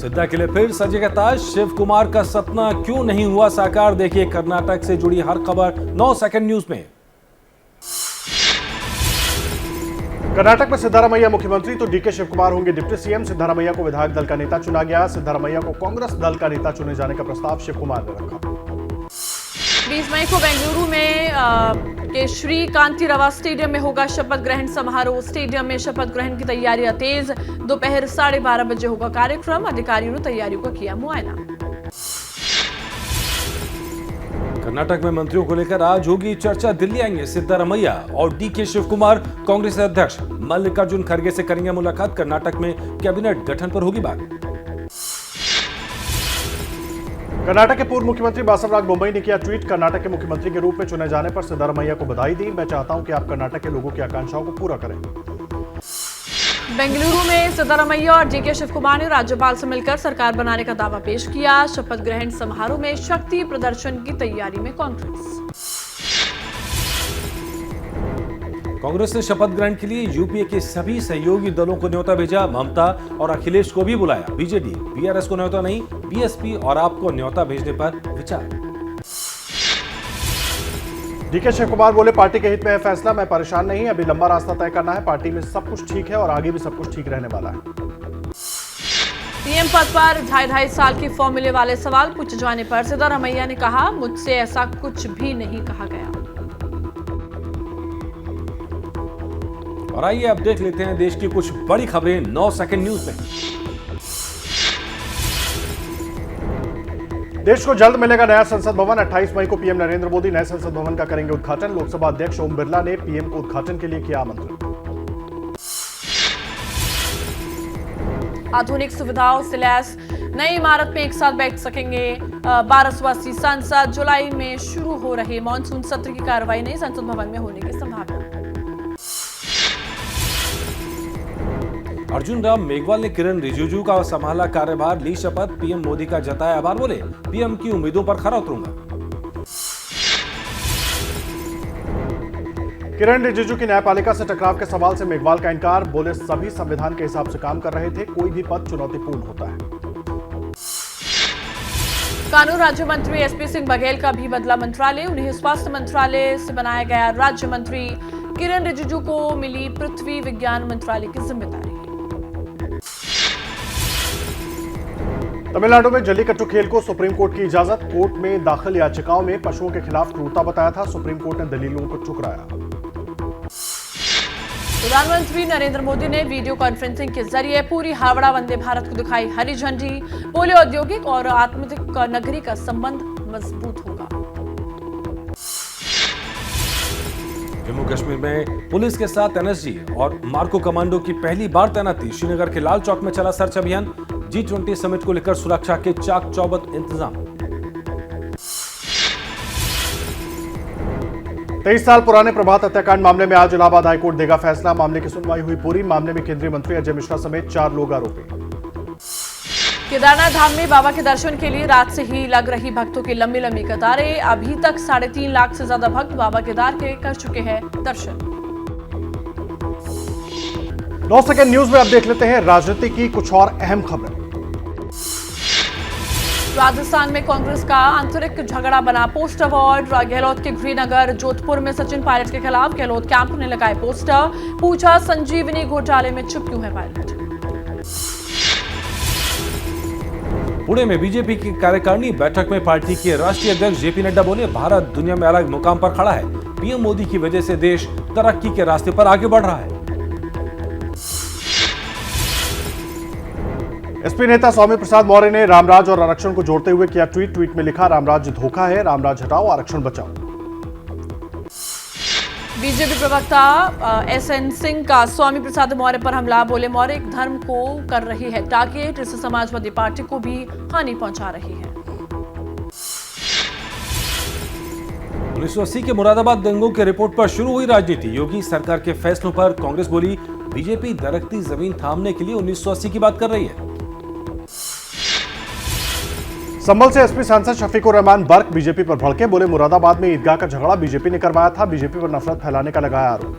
सिद्धा के लिए फिर सजेगा ताज, शिव कुमार का सपना क्यों नहीं हुआ साकार, देखिए कर्नाटक से जुड़ी हर खबर 9 सेकंड न्यूज में। कर्नाटक में सिद्धारमैया मुख्यमंत्री तो डीके शिव कुमार होंगे डिप्टी सीएम। सिद्धारमैया को विधायक दल का नेता चुना गया। सिद्धारमैया को कांग्रेस दल का नेता चुने जाने का प्रस्ताव शिव कुमार ने रखा। 20 मई को बेंगलुरु में के श्री कांतिरवा स्टेडियम में होगा शपथ ग्रहण समारोह। स्टेडियम में शपथ ग्रहण की तैयारियां तेज। दोपहर 12:30 बजे होगा कार्यक्रम। अधिकारियों ने तैयारियों का किया मुआयना। कर्नाटक में मंत्रियों को लेकर आज होगी चर्चा। दिल्ली आएंगे सिद्धारमैया और डीके शिव कुमार। कांग्रेस अध्यक्ष मल्लिकार्जुन खड़गे से करेंगे मुलाकात। कर्नाटक में कैबिनेट गठन पर होगी बात। कर्नाटक के पूर्व मुख्यमंत्री बासवराज बोम्मई ने किया ट्वीट। कर्नाटक के मुख्यमंत्री के रूप में चुने जाने पर सिद्धारमैया को बधाई दी। मैं चाहता हूं कि आप कर्नाटक के लोगों की आकांक्षाओं को पूरा करें। बेंगलुरु में सिद्धारमैया और डीके शिव कुमार ने राज्यपाल से मिलकर सरकार बनाने का दावा पेश किया। शपथ ग्रहण समारोह में शक्ति प्रदर्शन की तैयारी में कांग्रेस ने शपथ ग्रहण के लिए यूपीए के सभी सहयोगी दलों को न्योता भेजा। ममता और अखिलेश को भी बुलाया। बीजेडी बीआरएस को न्योता नहीं, बीएसपी और आपको न्योता भेजने पर विचार। डीके शिव कुमार बोले, पार्टी के हित में है फैसला, मैं परेशान नहीं, अभी लंबा रास्ता तय करना है। पार्टी में सब कुछ ठीक है और आगे भी सब कुछ ठीक रहने वाला है। सीएम पद पर 2.5 साल की फॉर्मूले वाले सवाल पूछे जाने पर सिद्धारमैया ने कहा, मुझसे ऐसा कुछ भी नहीं कहा गया। और आइए अब देख लेते हैं देश की कुछ बड़ी खबरें 9 सेकंड न्यूज में। देश को जल्द मिलेगा नया संसद भवन। 28 मई को पीएम नरेंद्र मोदी नए संसद भवन का करेंगे उद्घाटन। लोकसभा अध्यक्ष ओम बिरला ने पीएम को उद्घाटन के लिए किया आमंत्रण। आधुनिक सुविधाओं से लैस नई इमारत में एक साथ बैठ सकेंगे 12 सदस्यीय संसद। जुलाई में शुरू हो रहे मानसून सत्र की कार्रवाई नए संसद भवन में होने की संभावना। अर्जुन राम मेघवाल ने किरण रिजिजू का संभाला कार्यभार, ली शपथ। पीएम मोदी का जताया आभार, बोले पीएम की उम्मीदों पर खरा उतरूंगा। किरण रिजिजू की न्यायपालिका से टकराव के सवाल से मेघवाल का इनकार, बोले सभी संविधान के हिसाब से काम कर रहे थे, कोई भी पद चुनौतीपूर्ण होता है। कानून राज्य मंत्री एसपी सिंह बघेल का भी बदला मंत्रालय। उन्हें स्वास्थ्य मंत्रालय से बनाया गया राज्य मंत्री। किरण रिजिजू को मिली पृथ्वी विज्ञान मंत्रालय की जिम्मेदारी। तमिलनाडु में जल्लीकट्टू खेल को सुप्रीम कोर्ट की इजाजत। कोर्ट में दाखिल याचिकाओं में पशुओं के खिलाफ क्रूरता बताया था। सुप्रीम कोर्ट ने दलीलों को ठुकराया। प्रधानमंत्री नरेंद्र मोदी ने वीडियो कॉन्फ्रेंसिंग के जरिए पूरी हावड़ा वंदे भारत को दिखाई हरी झंडी। बोले औद्योगिक और आत्मनिर्भर नगरी का संबंध मजबूत होगा। जम्मू कश्मीर में पुलिस के साथ एनएसजी और मार्को कमांडो की पहली बार तैनाती। श्रीनगर के लाल चौक में चला सर्च अभियान। G20 समिट को लेकर सुरक्षा के चाक चौबंद इंतजाम। 23 साल पुराने प्रभात हत्याकांड मामले में आज इलाहाबाद हाईकोर्ट देगा फैसला। मामले की सुनवाई हुई पूरी। मामले में केंद्रीय मंत्री अजय मिश्रा समेत 4 लोग आरोपी। केदारनाथ धाम में बाबा के दर्शन के लिए रात से ही लग रही भक्तों की लंबी लंबी कतारें। अभी तक 3.5 लाख से ज्यादा भक्त बाबा केदार के कर चुके हैं दर्शन। 9 सेकंड न्यूज में अब देख लेते हैं राजनीति की कुछ और अहम खबरें। राजस्थान में कांग्रेस का आंतरिक झगड़ा बना पोस्टर वॉर। गहलोत के गृहनगर जोधपुर में सचिन पायलट के खिलाफ गहलोत कैंप ने लगाए पोस्टर। पूछा, संजीवनी घोटाले में चुप क्यों है पायलट। पुणे में बीजेपी की कार्यकारिणी बैठक में पार्टी के राष्ट्रीय अध्यक्ष जेपी नड्डा बोले, भारत दुनिया में अलग मुकाम पर खड़ा है। पीएम मोदी की वजह से देश तरक्की के रास्ते पर आगे बढ़ रहा है। एसपी नेता स्वामी प्रसाद मौर्य ने रामराज और आरक्षण को जोड़ते हुए किया ट्वीट। ट्वीट में लिखा, रामराज धोखा है, रामराज हटाओ, आरक्षण बचाओ। बीजेपी प्रवक्ता एसएन सिंह का स्वामी प्रसाद मौर्य पर हमला। बोले, मौर्य एक धर्म को कर रही है टारगेट, इससे समाजवादी पार्टी को भी हानि पहुंचा रही है। 1980 के मुरादाबाद दंगों के रिपोर्ट पर शुरू हुई राजनीति। योगी सरकार के फैसलों पर कांग्रेस बोली, बीजेपी दरकती जमीन थामने के लिए 1980 की बात कर रही है। संभल से एसपी सांसद शफीकुर रहमान बर्क बीजेपी पर भड़के। बोले, मुरादाबाद में ईदगाह का झगड़ा बीजेपी ने करवाया था, बीजेपी पर नफरत फैलाने का लगाया आरोप।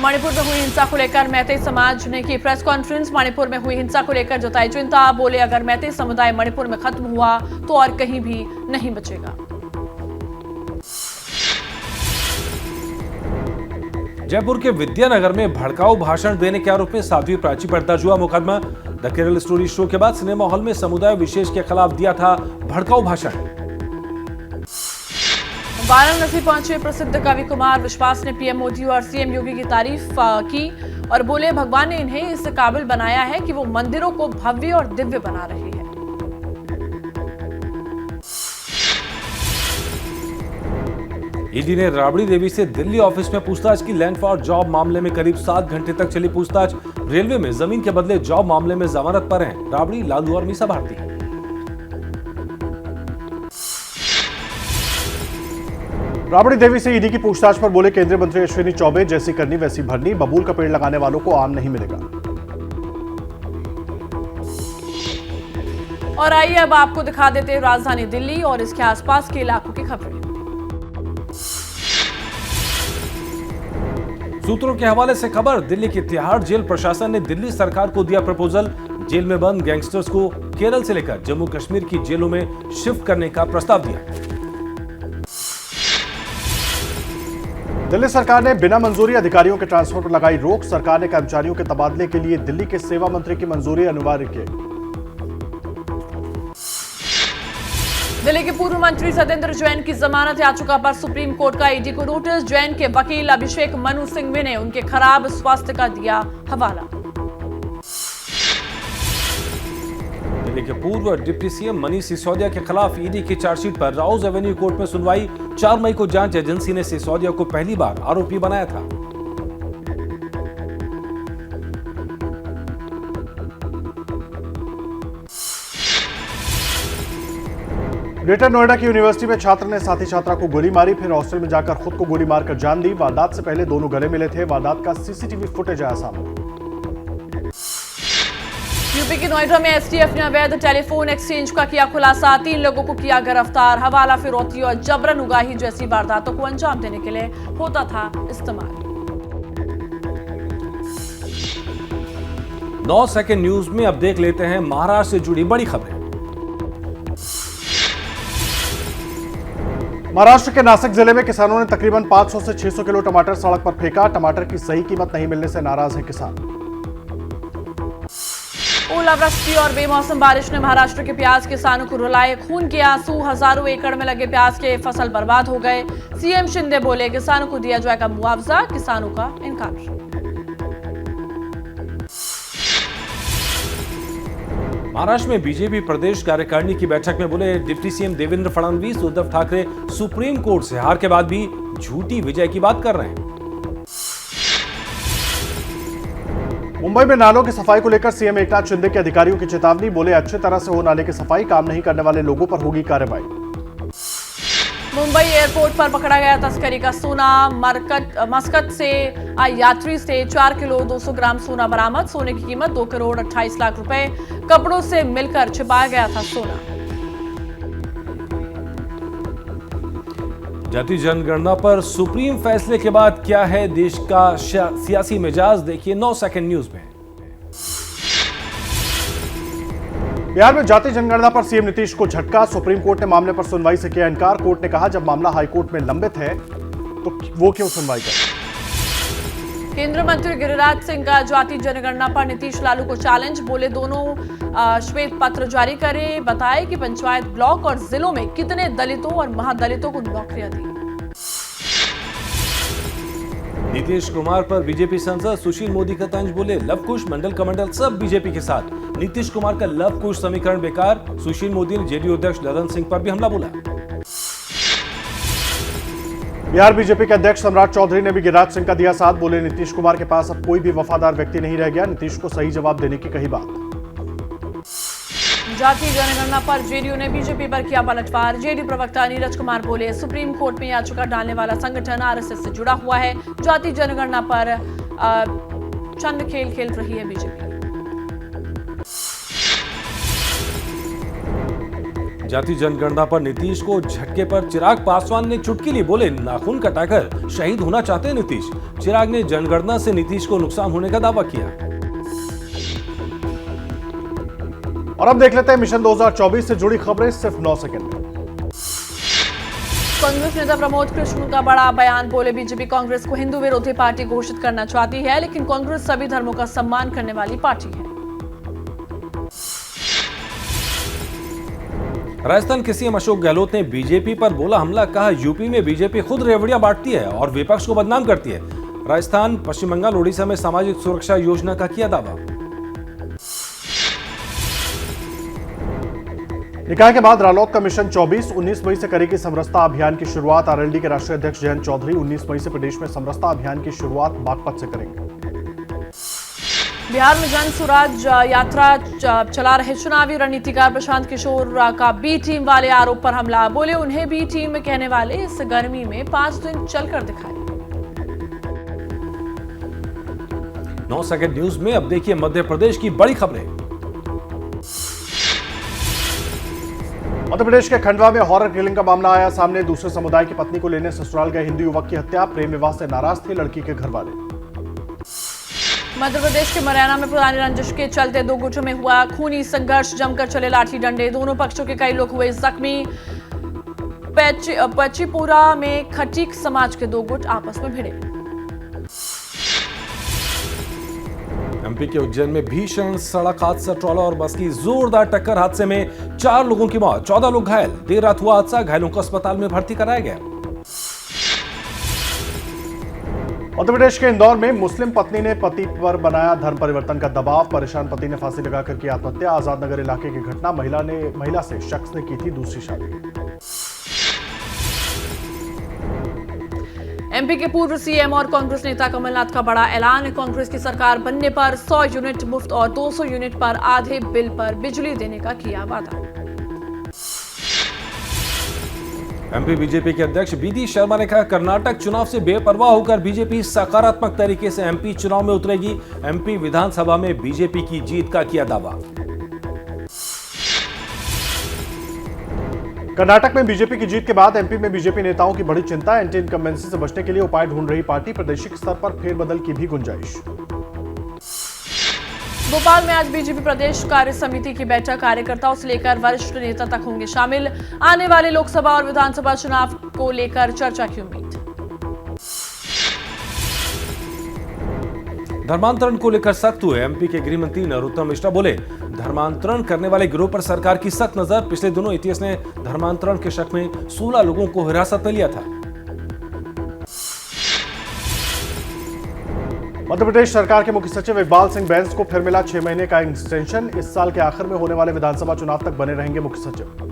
मणिपुर में हुई हिंसा को लेकर मैतेई समाज ने की प्रेस कॉन्फ्रेंस। मणिपुर में हुई हिंसा को लेकर जताई चिंता। बोले अगर मैतेई समुदाय मणिपुर में खत्म हुआ तो और कहीं भी नहीं बचेगा। जयपुर के विद्यानगर में भड़काऊ भाषण देने के आरोप में साध्वी प्राची पर दर्ज हुआ मुकदमा। द केरल स्टोरी शो के बाद सिनेमा हॉल में समुदाय विशेष के खिलाफ दिया था भड़काऊ भाषण। वाराणसी पहुंचे प्रसिद्ध कवि कुमार विश्वास ने पीएम मोदी और सीएम योगी की तारीफ की और बोले भगवान ने इन्हें इस काबिल बनाया है कि वो मंदिरों को भव्य और दिव्य बना रहे हैं। ईडी ने राबड़ी देवी से दिल्ली ऑफिस में पूछताछ की। लैंड फॉर जॉब मामले में करीब 7 घंटे तक चली पूछताछ। रेलवे में जमीन के बदले जॉब मामले में जमानत पर हैं राबड़ी, लालू और मीसा भारती। राबड़ी देवी से ईडी की पूछताछ पर बोले केंद्रीय मंत्री अश्विनी चौबे, जैसी करनी वैसी भरनी, बबूल का पेड़ लगाने वालों को आम नहीं मिलेगा। और आइए अब आपको दिखा देते हैं राजधानी दिल्ली और इसके आसपास के इलाकों की खबरें। सूत्रों के हवाले से खबर, दिल्ली की तिहाड़ जेल प्रशासन ने दिल्ली सरकार को दिया प्रपोजल। जेल में बंद गैंगस्टर्स को केरल से लेकर जम्मू कश्मीर की जेलों में शिफ्ट करने का प्रस्ताव दिया। दिल्ली सरकार ने बिना मंजूरी अधिकारियों के ट्रांसफर पर लगाई रोक। सरकार ने कर्मचारियों के तबादले के लिए दिल्ली के सेवा मंत्री की मंजूरी अनिवार्य की। दिल्ली के पूर्व मंत्री सत्येंद्र जैन की जमानत याचिका पर सुप्रीम कोर्ट का ईडी को नोटिस। जैन के वकील अभिषेक मनु सिंघवी ने उनके खराब स्वास्थ्य का दिया हवाला। दिल्ली के पूर्व डिप्टी सीएम मनीष सिसोदिया के खिलाफ ईडी की चार्जशीट पर राउज एवेन्यू कोर्ट में सुनवाई। 4 मई को जांच एजेंसी ने सिसोदिया को पहली बार आरोपी बनाया था। ग्रेटर नोएडा की यूनिवर्सिटी में छात्र ने साथी छात्रा को गोली मारी, फिर हॉस्टल में जाकर खुद को गोली मारकर जान दी। वारदात से पहले दोनों गले मिले थे। वारदात का सीसीटीवी फुटेज आया सामने। यूपी की नोएडा में एसटीएफ ने अवैध टेलीफोन एक्सचेंज का किया खुलासा। 3 लोगों को किया गिरफ्तार। हवाला फिरौती और जबरन उगाही जैसी वारदातों को अंजाम देने के लिए होता था इस्तेमाल। 9 सेकंड न्यूज में अब देख लेते हैं महाराष्ट्र से जुड़ी बड़ी खबरें। महाराष्ट्र के नासिक जिले में किसानों ने तकरीबन 500 से 600 किलो टमाटर सड़क पर फेंका। टमाटर की सही कीमत नहीं मिलने से नाराज हैं किसान। ओलावृष्टि और बेमौसम बारिश ने महाराष्ट्र के प्याज किसानों को रुलाए। खून के आंसू, हजारों एकड़ में लगे प्याज के फसल बर्बाद हो गए। सीएम शिंदे बोले किसानों को दिया जाएगा मुआवजा, किसानों का इनकार। महाराष्ट्र में बीजेपी प्रदेश कार्यकारिणी की बैठक में बोले deputy CM Devendra Fadnavis, Uddhav Thackeray supreme court से हार के बाद भी झूठी विजय की बात कर रहे हैं। मुंबई में नालों की सफाई को लेकर सीएम एकनाथ शिंदे के अधिकारियों की चेतावनी। बोले अच्छे तरह से हो नाले की सफाई, काम नहीं करने वाले लोगों पर होगी कार्रवाई। मुंबई एयरपोर्ट पर पकड़ा गया तस्करी का सोना। मस्कत से आए यात्री से 4 किलो 200 ग्राम सोना बरामद। सोने की कीमत 2 करोड़ 28 लाख रुपए। कपड़ों से मिलकर छिपाया गया था सोना। जाति जनगणना पर सुप्रीम फैसले के बाद क्या है देश का सियासी मिजाज, देखिए 9 सेकंड न्यूज में। बिहार में जाति जनगणना पर सीएम नीतीश को झटका। सुप्रीम कोर्ट ने मामले पर सुनवाई से किया इनकार। कोर्ट ने कहा जब मामला हाईकोर्ट में लंबित है तो वो क्यों सुनवाई करे। केंद्रीय मंत्री गिरिराज सिंह का जाति जनगणना पर नीतीश लालू को चैलेंज। बोले दोनों श्वेत पत्र जारी करें। बताए कि पंचायत, ब्लॉक और जिलों में कितने दलितों और महादलितों को नौकरियां दी। नीतीश कुमार पर बीजेपी सांसद सुशील मोदी का तंज। बोले लव कुश, मंडल कमंडल सब बीजेपी के साथ। नीतीश कुमार का लव कुश समीकरण बेकार। सुशील मोदी ने जेडीयू अध्यक्ष ललन सिंह पर भी हमला बोला। बिहार बीजेपी के अध्यक्ष सम्राट चौधरी ने भी गिरिराज सिंह का दिया साथ। बोले नीतीश कुमार के पास अब कोई भी वफादार व्यक्ति नहीं रह गया। नीतीश को सही जवाब देने की कही बात। जाति जनगणना पर जेडीयू ने बीजेपी पर किया पलटवार। जेडीयू प्रवक्ता नीरज कुमार बोले सुप्रीम कोर्ट में याचिका डालने वाला संगठन आरएसएस से जुड़ा हुआ है। जाति जनगणना पर चंद खेल खेल रही है बीजेपी। जाति जनगणना पर नीतीश को झटके पर चिराग पासवान ने चुटकी ली, बोले नाखून कटाकर शहीद होना चाहते हैं नीतीश। चिराग ने जनगणना से नीतीश को नुकसान होने का दावा किया। और अब देख लेते हैं मिशन 2024 से जुड़ी खबरें सिर्फ 9 सेकंड में। कांग्रेस नेता प्रमोद कृष्ण का बड़ा बयान, बोले बीजेपी कांग्रेस को हिंदू विरोधी पार्टी घोषित करना चाहती है, लेकिन कांग्रेस सभी धर्मों का सम्मान करने वाली पार्टी है। राजस्थान के सीएम अशोक गहलोत ने बीजेपी पर बोला हमला, कहा यूपी में बीजेपी खुद रेवड़ियां बांटती है और विपक्ष को बदनाम करती है। राजस्थान, पश्चिम बंगाल, ओडिशा में सामाजिक सुरक्षा योजना का किया दावा। निकाय के बाद रालोद का मिशन 24 19 मई से करेगी समरसता अभियान की शुरुआत। आरएलडी के राष्ट्रीय अध्यक्ष जयंत चौधरी 19 मई से प्रदेश में समरसता अभियान की शुरुआत बागपत से करेंगे। बिहार में जन स्वराज यात्रा चला रहे चुनावी रणनीतिकार प्रशांत किशोर का बी टीम वाले आरोप पर हमला, बोले उन्हें बी टीम में कहने वाले इस गर्मी में 5 दिन चलकर दिखाए। 9 सेकंड न्यूज में अब देखिए मध्य प्रदेश की बड़ी खबरें। मध्य प्रदेश के खंडवा में हॉरर किलिंग का मामला आया सामने। दूसरे समुदाय की पत्नी को लेने ससुराल गए हिंदू युवक की हत्या। प्रेम विवाह से नाराज थे लड़की के घर वाले। मध्य प्रदेश के मुरैना में पुरानी रंजिश के चलते दो गुटों में हुआ खूनी संघर्ष, जमकर चले लाठी डंडे, दोनों पक्षों के कई लोग हुए जख्मी। पच्चीपुरा में खटीक समाज के दो गुट आपस में भिड़े। एमपी के उज्जैन में भीषण सड़क हादसा, ट्रॉला और बस की जोरदार टक्कर, हादसे में 4 लोगों की मौत, 14 लोग घायल। देर रात हुआ हादसा, घायलों को अस्पताल में भर्ती कराया गया। मध्य प्रदेश के इंदौर में मुस्लिम पत्नी ने पति पर बनाया धर्म परिवर्तन का दबाव। परेशान पति ने फांसी लगाकर की आत्महत्या। आजाद नगर इलाके की घटना, महिला से शख्स ने की थी दूसरी शादी। एमपी के पूर्व सीएम और कांग्रेस नेता कमलनाथ का बड़ा ऐलान, कांग्रेस की सरकार बनने पर 100 यूनिट मुफ्त और 200 यूनिट पर आधे बिल पर बिजली देने का किया वादा। एमपी बीजेपी के अध्यक्ष बीडी शर्मा ने कहा कर्नाटक चुनाव से बेपरवाह होकर बीजेपी सकारात्मक तरीके से एमपी चुनाव में उतरेगी। एमपी विधानसभा में बीजेपी की जीत का किया दावा। कर्नाटक में बीजेपी की जीत के बाद एमपी में बीजेपी नेताओं की बड़ी चिंता। एंटी इनकम्बेंसी से बचने के लिए उपाय ढूंढ रही पार्टी। प्रादेशिक स्तर पर फेरबदल की भी गुंजाइश। भोपाल में आज बीजेपी प्रदेश कार्य समिति की बैठक, कार्यकर्ताओं से लेकर वरिष्ठ नेता तक होंगे शामिल। आने वाले लोकसभा और विधानसभा चुनाव को लेकर चर्चा की उम्मीद। धर्मांतरण को लेकर सख्त हुए एमपी के गृह मंत्री नरोत्तम मिश्रा, बोले धर्मांतरण करने वाले गिरोह पर सरकार की सख्त नजर। पिछले दिनों एटीएस ने धर्मांतरण के शक में 16 लोगों को हिरासत में लिया था। मध्य प्रदेश सरकार के मुख्य सचिव इकबाल सिंह बैंस को फिर मिला 6 महीने का एक्सटेंशन। इस साल के आखिर में होने वाले विधानसभा चुनाव तक बने रहेंगे मुख्य सचिव।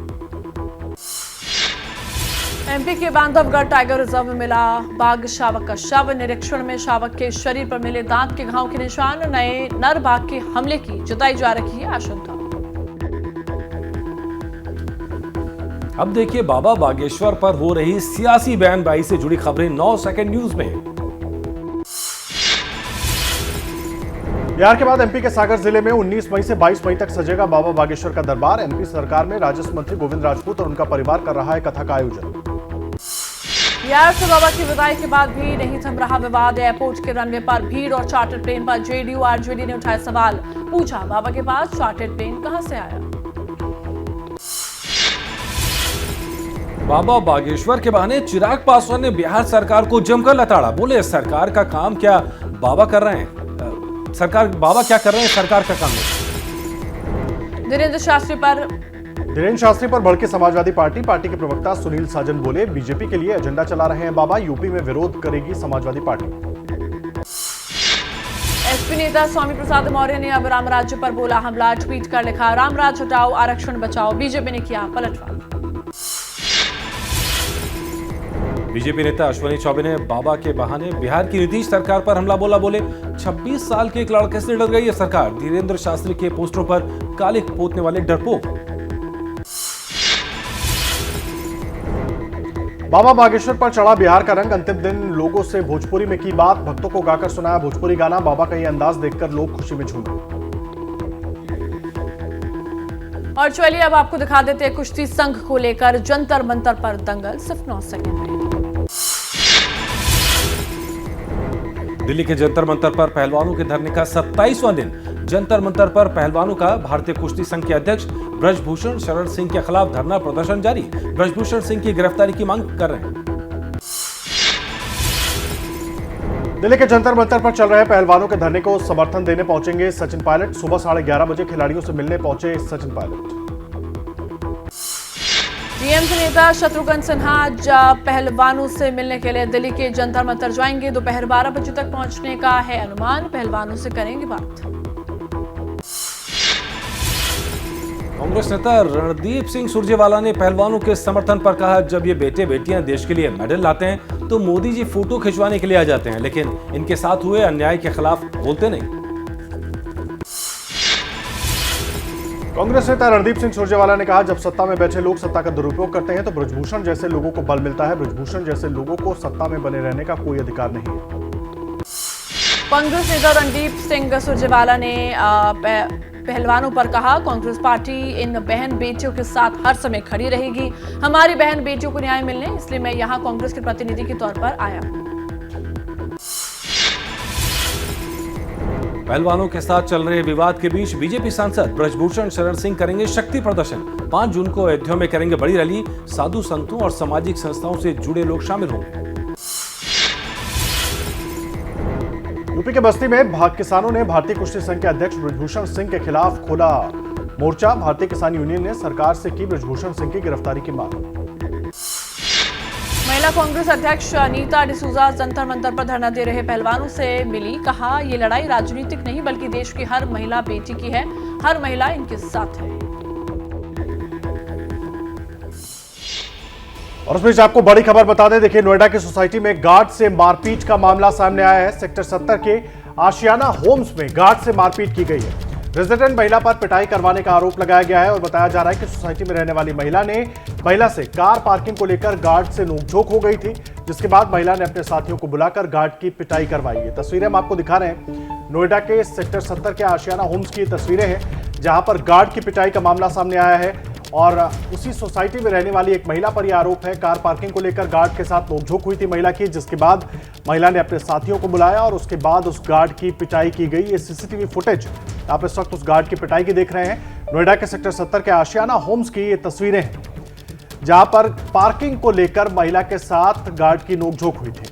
एमपी के बांधवगढ़ टाइगर रिजर्व में मिला बाघ शावक का शव। निरीक्षण में शावक के शरीर पर मिले दांत के घाव के निशान। नए नर बाघ के हमले की जताई जा रही है आशंका। अब देखिए बाबा बागेश्वर पर हो रही सियासी बयानबाजी से जुड़ी खबरें 9 सेकंड न्यूज में। बिहार के बाद एमपी के सागर जिले में 19 मई से 22 मई तक सजेगा बाबा बागेश्वर का दरबार। एमपी सरकार में राजस्व मंत्री गोविंद राजपूत और उनका परिवार कर रहा है कथा का आयोजन। बिहार से बाबा की विदाई के बाद भी नहीं थम रहा विवाद। एयरपोर्ट के रनवे पर भीड़ और चार्टर प्लेन पर जेडीयू आरजेडी ने उठाए सवाल। पूछा बाबा के पास चार्टर प्लेन कहां से आया। बाबा बागेश्वर के बहाने चिराग पासवान ने बिहार सरकार को जमकर लताड़ा, बोले सरकार का काम क्या बाबा कर रहे हैं, बाबा क्या कर रहे हैं, सरकार का काम नहीं। धीरेन्द्र शास्त्री पर भड़के समाजवादी पार्टी के प्रवक्ता सुनील साजन बोले बीजेपी के लिए एजेंडा चला रहे हैं बाबा। यूपी में विरोध करेगी समाजवादी पार्टी। एसपी नेता स्वामी प्रसाद मौर्य ने अब राम राज्य पर बोला हमला। ट्वीट कर लिखा राम राज हटाओ आरक्षण बचाओ। बीजेपी ने किया पलटवार। बीजेपी नेता अश्विनी चौबे ने बाबा के बहाने बिहार की नीतीश सरकार पर हमला बोला, बोले 26 साल के एक लड़के से डर गई है सरकार। धीरेन्द्र शास्त्री के पोस्टरों पर काले पोतने वाले डरपोक। बाबा बागेश्वर पर चढ़ा बिहार का रंग। अंतिम दिन लोगों से भोजपुरी में की बात। भक्तों को गाकर सुनाया भोजपुरी गाना। बाबा का ये अंदाज देखकर लोग खुशी में झूमे। और चलिए अब आपको दिखा देते हैं कुश्ती संघ को लेकर जंतर मंतर पर दंगल सिर्फ 9 सेकंड में। दिल्ली के जंतर मंतर पर पहलवानों के धरने का 27वां दिन। जंतर मंतर पर पहलवानों का भारतीय कुश्ती संघ के अध्यक्ष ब्रजभूषण शरण सिंह के खिलाफ धरना प्रदर्शन जारी। ब्रजभूषण सिंह की गिरफ्तारी की मांग कर रहे हैं। दिल्ली के जंतर मंतर पर चल रहे पहलवानों के धरने को समर्थन देने पहुंचेंगे सचिन पायलट। सुबह 11:30 बजे खिलाड़ियों से मिलने पहुंचे सचिन पायलट। टीएमसी नेता शत्रुघ्न सिन्हा आज पहलवानों से मिलने के लिए दिल्ली के जंतर मंतर जाएंगे। दोपहर 12 बजे तक पहुंचने का है अनुमान। पहलवानों से करेंगे बात। कांग्रेस नेता रणदीप सिंह सुरजेवाला ने पहलवानों के समर्थन पर कहा, जब ये बेटे बेटियां देश के लिए मेडल लाते हैं तो मोदी जी फोटो खिंचवाने के लिए आ जाते हैं, लेकिन इनके साथ हुए अन्याय के खिलाफ बोलते नहीं। कांग्रेस नेता रणदीप सिंह सुरजेवाला ने कहा, जब सत्ता में बैठे लोग सत्ता का दुरुपयोग करते हैं तो ब्रजभूषण जैसे लोगों को बल मिलता है। ब्रजभूषण जैसे लोगों को सत्ता में बने रहने का कोई अधिकार नहीं है। कांग्रेस नेता रणदीप सिंह सुरजेवाला ने पहलवानों पर कहा, कांग्रेस पार्टी इन बहन बेटियों के साथ हर समय खड़ी रहेगी। हमारी बहन बेटियों को न्याय मिलने, इसलिए मैं यहां कांग्रेस के प्रतिनिधि के तौर पर आया हूं। पहलवानों के साथ चल रहे विवाद के बीच बीजेपी सांसद ब्रजभूषण शरण सिंह करेंगे शक्ति प्रदर्शन। 5 जून को अयोध्या में करेंगे बड़ी रैली। साधु संतों और सामाजिक संस्थाओं से जुड़े लोग शामिल होंगे। यूपी के बस्ती में किसानों ने भारतीय कुश्ती संघ के अध्यक्ष ब्रजभूषण सिंह के खिलाफ खोला मोर्चा। भारतीय किसान यूनियन ने सरकार से की ब्रजभूषण सिंह की गिरफ्तारी की मांग। महिला कांग्रेस अध्यक्ष अनीता डिसूजा जंतर मंतर पर धरना दे रहे पहलवानों से मिली। कहा, ये लड़ाई राजनीतिक नहीं बल्कि देश की हर महिला बेटी की है। हर महिला इनके साथ है। और उस बीच आपको बड़ी खबर बता दें, देखिए नोएडा की सोसाइटी में गार्ड से मारपीट का मामला सामने आया है। सेक्टर 70 के आशियाना होम्स में गार्ड से मारपीट की गई है। रेजिडेंट महिला पर पिटाई करवाने का आरोप लगाया गया है और बताया जा रहा है कि सोसाइटी में रहने वाली महिला से कार पार्किंग को लेकर गार्ड से नोकझोंक हो गई थी, जिसके बाद महिला ने अपने साथियों को बुलाकर गार्ड की पिटाई करवाई है। तस्वीरें हम आपको दिखा रहे हैं। नोएडा के सेक्टर 70 के आशियाना होम्स की तस्वीरें हैं, जहां पर गार्ड की पिटाई का मामला सामने आया है। और उसी सोसाइटी में रहने वाली एक महिला पर यह आरोप है, कार पार्किंग को लेकर गार्ड के साथ नोकझोंक हुई थी महिला की, जिसके बाद महिला ने अपने साथियों को बुलाया और उसके बाद उस गार्ड की पिटाई की गई। ये सीसीटीवी फुटेज आप इस वक्त उस गार्ड की पिटाई की देख रहे हैं। नोएडा के सेक्टर 70 के आशियाना होम्स की ये तस्वीरें हैं, जहां पर पार्किंग को लेकर महिला के साथ गार्ड की नोकझोंक हुई थी।